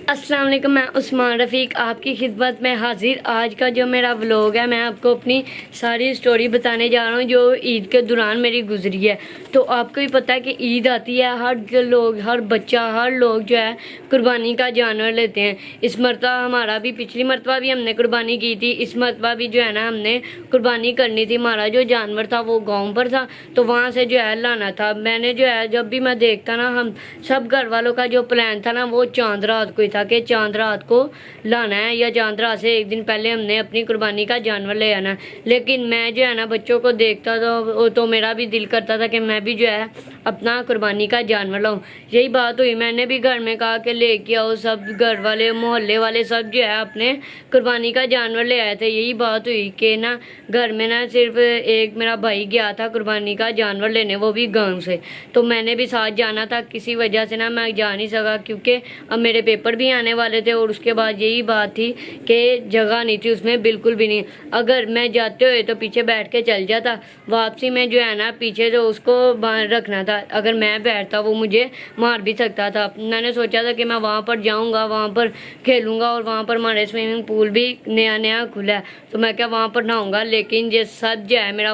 अस्सलाम वालेकुम। मैं उस्मान रफ़ीक आपकी खिदमत में हाजिर। आज का जो मेरा व्लॉग है, मैं आपको अपनी सारी स्टोरी बताने जा रहा हूँ जो ईद के दौरान मेरी गुजरी है। तो आपको भी पता है कि ईद आती है, हर बच्चा, हर लोग जो है कुर्बानी का जानवर लेते हैं। इस मरतबा हमारा भी, पिछली मरतबा भी हमने कुर्बानी की थी, इस मरतबा भी जो है ना हमने कुर्बानी करनी थी। हमारा जो जानवर था वो गाँव पर था, तो वहाँ से जो है लाना था। मैंने जो है, जब भी मैं देखता ना, हम सब घर वालों का जो प्लान था ना, वो चांद रात को ही था कि चांद रात को लाना है, या चांद रात से एक दिन पहले हमने अपनी कुर्बानी का जानवर ले आना है। लेकिन मैं जो है ना बच्चों को देखता था तो मेरा भी दिल करता था कि मैं भी जो है अपना कुर्बानी का जानवर लाऊं। यही बात हुई, मैंने भी घर में कहा कि लेके आओ। सब घर वाले, मोहल्ले वाले सब जो है अपने कुर्बानी का जानवर ले आए थे। यही बात हुई कि ना घर में ना सिर्फ एक मेरा भाई गया था कुर्बानी का जानवर लेने, वो भी गाँव से। तो मैंने भी साथ जाना था, किसी वजह से ना मैं जा नहीं सका क्योंकि अब मेरे पेपर भी आने वाले थे। और उसके बाद यही बात थी कि जगह नहीं थी उसमें, बिल्कुल भी नहीं। अगर मैं जाते हुए तो पीछे बैठ के चल जाता, वापसी में जो है ना पीछे तो उसको रखना था। अगर मैं बैठता वो मुझे मार भी सकता था। मैंने सोचा था कि मैं वहाँ पर जाऊँगा, वहाँ पर खेलूँगा, और वहाँ पर हमारे स्विमिंग पूल भी नया नया खुला है, तो मैं क्या वहाँ पर नहाऊँगा। लेकिन ये सब जो है मेरा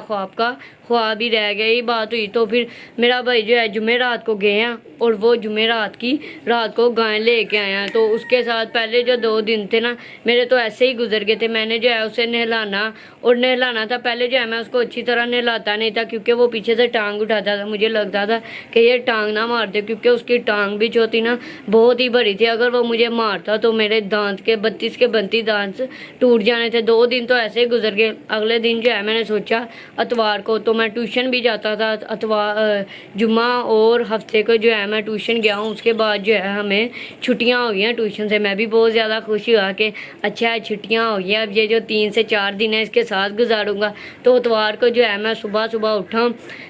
ख्वाब ही रह गया। यही बात हुई तो फिर मेरा भाई जो है जुमे रात को गए हैं, और वो जुमे रात को गाय लेके आए हैं। तो उसके साथ पहले जो 2 दिन थे ना मेरे, तो ऐसे ही गुजर गए थे। मैंने जो है उसे नहलाना था। पहले जो है मैं उसको अच्छी तरह नहलाता नहीं था क्योंकि वो पीछे से टांग उठाता था। मुझे लगता था कि ये टांग ना मार दे, क्योंकि उसकी टांग भी जो थी ना बहुत ही बड़ी थी। अगर वो मुझे मारता तो मेरे दांत के 32 के 32 दांत टूट जाने थे। 2 दिन तो ऐसे ही गुजर गए। अगले दिन जो है मैंने सोचा इतवार को, तो मैं ट्यूशन भी जाता था। जुम्मा और हफ्ते को जो है मैं ट्यूशन गया हूँ। उसके बाद जो है हमें छुट्टियाँ हो गई हैं ट्यूशन से। मैं भी बहुत ज़्यादा खुश हुआ कि अच्छा छुट्टियाँ हो गई। अब ये जो 3 से 4 दिन है इसके साथ गुजारूंगा। तो इतवार को जो है मैं सुबह सुबह उठा,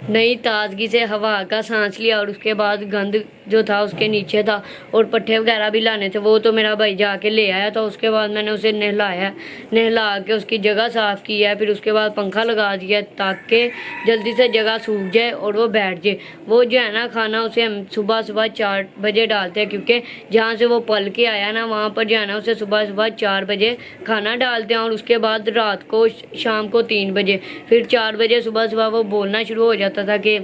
नई ताजगी से हवा का सांस लिया, और उसके बाद गंद जो था उसके नीचे था, और पट्ठे वगैरह भी लाने थे, वो तो मेरा भाई जाके ले आया था। उसके बाद मैंने उसे नहला के उसकी जगह साफ़ की है। फिर उसके बाद पंखा लगा दिया ताकि जल्दी से जगह सूख जाए और वो बैठ जाए। वो जो है ना खाना उसे हम सुबह सुबह 4 बजे डालते हैं, क्योंकि जहाँ से वो पल के आया ना वहाँ पर जो है ना उसे सुबह सुबह 4 बजे खाना डालते हैं। और उसके बाद रात को, शाम को 3 बजे, फिर 4 बजे सुबह सुबह वो बोलना शुरू हो जाता था कि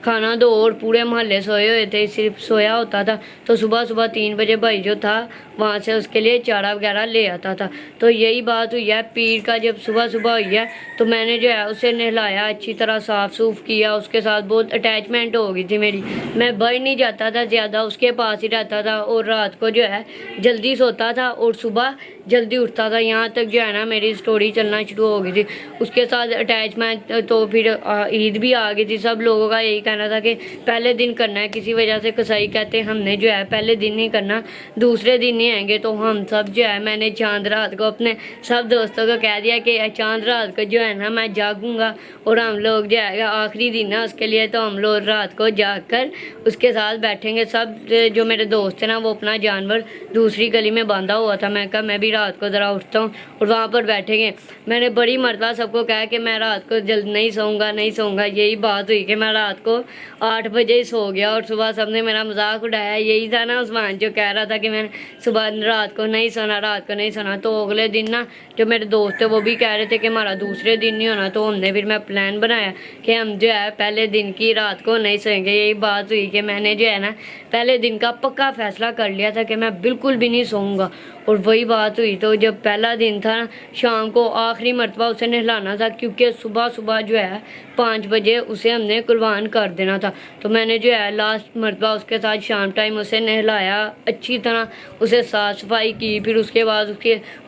खाना दो। और पूरे मोहल्ले सोए हुए थे, सिर्फ सोया होता था। तो सुबह सुबह 3 बजे भाई जो था वहाँ से उसके लिए चारा वगैरह ले आता था। तो यही बात हुई है पीर का। जब सुबह सुबह हुई है तो मैंने जो है उसे नहलाया, अच्छी तरह साफ़ सूफ किया। उसके साथ बहुत अटैचमेंट हो गई थी मेरी। मैं बढ़ नहीं जाता था ज़्यादा, उसके पास ही रहता था, और रात को जो है जल्दी सोता था और सुबह जल्दी उठता था। यहाँ तक जो है ना मेरी स्टोरी चलना शुरू हो गई थी उसके साथ अटैचमेंट। तो फिर ईद भी आ गई थी। सब लोगों का यही कहना था कि पहले दिन करना है। किसी वजह से कसाई कहते हमने जो है पहले दिन नहीं करना, दूसरे दिन नहीं आएंगे। तो हम सब जो है, मैंने चांद रात को अपने सब दोस्तों को कह दिया कि चांद रात को जो है ना मैं जागूंगा, और हम लोग जो है आखिरी दिन है उसके लिए, तो हम लोग रात को जाग कर उसके साथ बैठेंगे। सब जो मेरे दोस्त थे ना वो अपना जानवर दूसरी गली में बांधा हुआ था। मैं कहा मैं भी रात को ज़रा उठता हूँ और वहाँ पर बैठेंगे। मैंने बड़ी मरतबा सबको कहा कि मैं रात को जल्द नहीं सोऊंगा। यही बात हुई कि मैं रात को 8 बजे ही सो गया, और सुबह सबने मेरा मजाक उड़ाया। यही था ना उस्मान जो कह रहा था कि मैं सुबह रात को नहीं सोना। तो अगले दिन ना जो मेरे दोस्त थे वो भी कह रहे थे कि हमारा दूसरे दिन नहीं होना। तो हमने फिर मैं प्लान बनाया कि हम जो है पहले दिन की रात को नहीं सोएंगे। यही बात हुई कि मैंने जो है ना पहले दिन का पक्का फैसला कर लिया था कि मैं बिल्कुल भी नहीं सोऊंगा। और वही बात हुई। तो जब पहला दिन था ना, शाम को आखिरी मरतबा उसे नहलाना था, क्योंकि सुबह सुबह जो है 5 बजे उसे हमने कुर्बान कर देना था। तो मैंने जो है लास्ट मरतबा उसके साथ शाम टाइम उसे नहलाया, अच्छी तरह उसे साफ़ सफाई की। फिर उसके बाद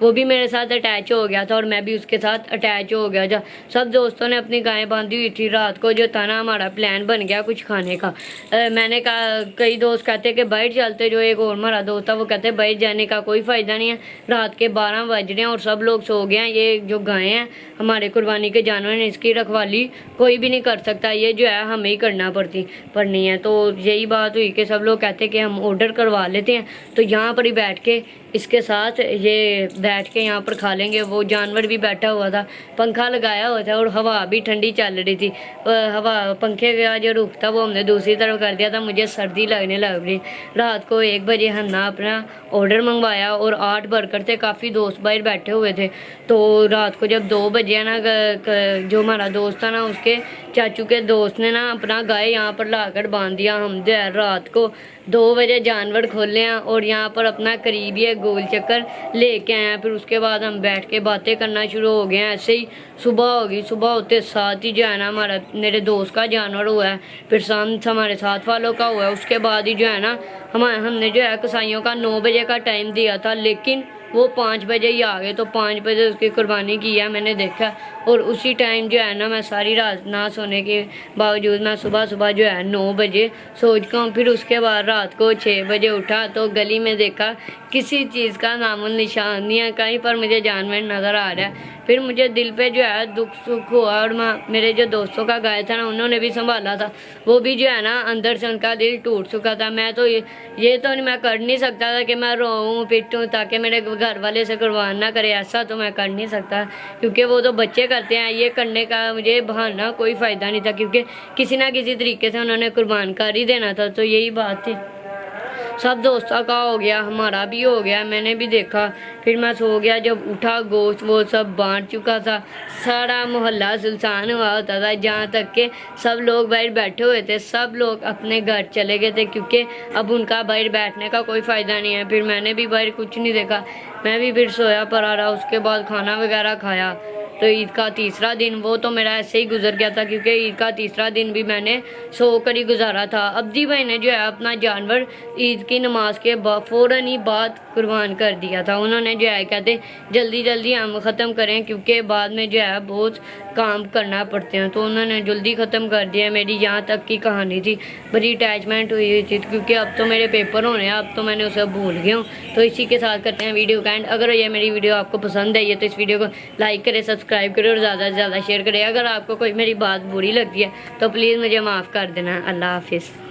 वो भी मेरे साथ अटैच हो गया था, और मैं भी उसके साथ अटैच हो गया था। सब दोस्तों ने अपनी गायें बांधी हुई थी। रात को जो था ना हमारा प्लान बन गया कुछ खाने का। मैंने कहा, कई दोस्त कहते कि बाहर चलते, जो एक और हमारा दोस्त था वो कहते बाहर जाने का कोई फ़ायदा नहीं है, रात के 12 बज रहे हैं और सब लोग सो गए हैं। ये जो गायें हैं हमारे कुर्बानी के जानवर हैं, इसकी रखवाली कोई भी नहीं कर सकता, ये जो है हमें ही करना पड़नी है। तो यही बात हुई कि सब लोग कहते कि हम ऑर्डर करवा लेते हैं। तो यहाँ पर ही बैठ के इसके साथ ये बैठ के यहाँ पर खा लेंगे। वो जानवर भी बैठा हुआ था, पंखा लगाया हुआ था और हवा भी ठंडी चल रही थी। हवा पंखे का जो रुख था वो हमने दूसरी तरफ कर दिया था, मुझे सर्दी लगने लग गई। रात को 1 बजे हमने अपना ऑर्डर मंगवाया और 8 वर्कर थे, काफ़ी दोस्त बाहर बैठे हुए थे। तो रात को जब 2 बजे ना जो हमारा दोस्त था ना, उसके चाचू के दोस्त ने ना अपना गाय यहाँ पर लाकर बांध दिया। हम जो है रात को 2 बजे जानवर खोले हैं और यहाँ पर अपना करीबी एक गोल चक्कर लेके आए हैं। फिर उसके बाद हम बैठ के बातें करना शुरू हो गए हैं। ऐसे ही सुबह होगी, सुबह होते साथ ही जो है ना मेरे दोस्त का जानवर हुआ है, फिर शाम हमारे साथ वालों का हुआ है। उसके बाद ही जो है ना हमने जो है कसाईयों का 9 बजे का टाइम दिया था, लेकिन वो 5 बजे ही आ गए। तो 5 बजे उसकी कुर्बानी की है मैंने देखा। और उसी टाइम जो है ना मैं सारी रात ना सोने के बावजूद मैं सुबह सुबह जो है 9 बजे सो चुका हूँ। फिर उसके बाद रात को 6 बजे उठा तो गली में देखा किसी चीज़ का नामो निशान नहीं है, कहीं पर मुझे जानवर नज़र आ रहा है। फिर मुझे दिल पे जो है दुख सुख हुआ और मेरे जो दोस्तों का गाय था ना, उन्होंने भी संभाला था, वो भी जो है ना अंदर से उनका दिल टूट चुका था। मैं तो ये तो नहीं, मैं कर नहीं सकता था कि मैं रोऊं पिटूं ताकि मेरे घर वाले से कुर्बान ना करे, ऐसा तो मैं कर नहीं सकता, क्योंकि वो तो बच्चे करते हैं। ये करने का मुझे बहाना कोई फ़ायदा नहीं था, क्योंकि किसी ना किसी तरीके से उन्होंने कुर्बान कर ही देना था। तो यही बात थी। सब दोस्तों का हो गया, हमारा भी हो गया, मैंने भी देखा। फिर मैं सो गया, जब उठा गोश्त वो सब बांट चुका था, सारा मोहल्ला सुनसान हुआ होता था। जहाँ तक के सब लोग बाहर बैठे हुए थे, सब लोग अपने घर चले गए थे, क्योंकि अब उनका बाहर बैठने का कोई फ़ायदा नहीं है। फिर मैंने भी बाहर कुछ नहीं देखा, मैं भी फिर सोया पड़ा रहा। उसके बाद खाना वगैरह खाया। तो ईद का तीसरा दिन वो तो मेरा ऐसे ही गुजर गया था, क्योंकि ईद का तीसरा दिन भी मैंने सो कर ही गुजारा था। अब्दी भाई ने जो है अपना जानवर ईद की नमाज के फ़ौरन ही बाद कुर्बान कर दिया था। उन्होंने जो है कहते जल्दी जल्दी हम ख़त्म करें, क्योंकि बाद में जो है बहुत काम करना पड़ते हैं। तो उन्होंने जल्दी ख़त्म कर दिया। मेरी यहाँ तक की कहानी थी, बड़ी अटैचमेंट हुई थी, क्योंकि अब तो मेरे पेपर होने हैं, अब तो मैंने उसे भूल गया हूँ। तो इसी के साथ करते हैं वीडियो का एंड। अगर ये मेरी वीडियो आपको पसंद आई है तो इस वीडियो को लाइक करें, सब्सक्राइब करें और ज़्यादा से ज़्यादा शेयर करें। अगर आपको कोई मेरी बात बुरी लगती है तो प्लीज़ मुझे माफ़ कर देना। अल्लाह हाफिज़।